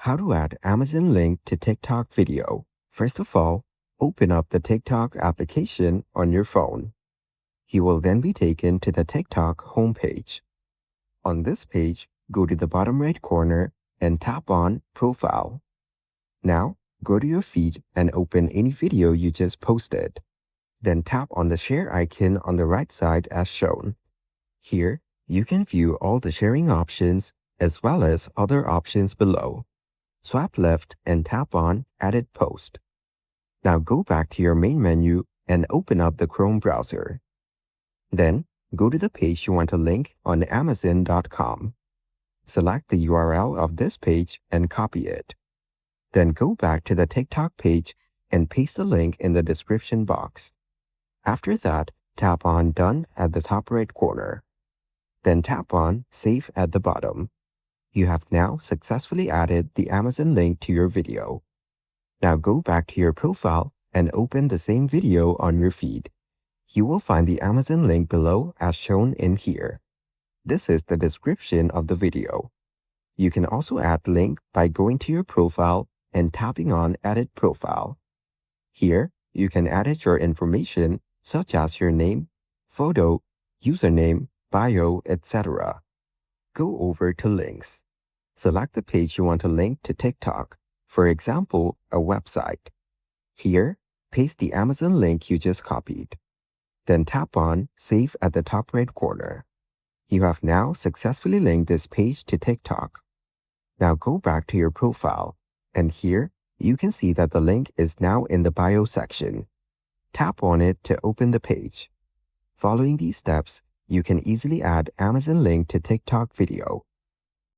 How to add Amazon link to TikTok video. First of all, open up the TikTok application on your phone. You will then be taken to the TikTok homepage. On this page, go to the bottom right corner and tap on Profile. Now, go to your feed and open any video you just posted. Then tap on the share icon on the right side as shown. Here, you can view all the sharing options as well as other options below. Swipe left and tap on Edit Post. Now go back to your main menu and open up the Chrome browser. Then, go to the page you want to link on Amazon.com. Select the URL of this page and copy it. Then go back to the TikTok page and paste the link in the description box. After that, tap on Done at the top right corner. Then tap on Save at the bottom. You have now successfully added the Amazon link to your video. Now go back to your profile and open the same video on your feed. You will find the Amazon link below as shown in here. This is the description of the video. You can also add link by going to your profile and tapping on Edit Profile. Here, you can edit your information such as your name, photo, username, bio, etc. Go over to Links. Select the page you want to link to TikTok, for example, a website. Here, paste the Amazon link you just copied. Then tap on Save at the top right corner. You have now successfully linked this page to TikTok. Now go back to your profile, and here, you can see that the link is now in the bio section. Tap on it to open the page. Following these steps, you can easily add Amazon link to TikTok video.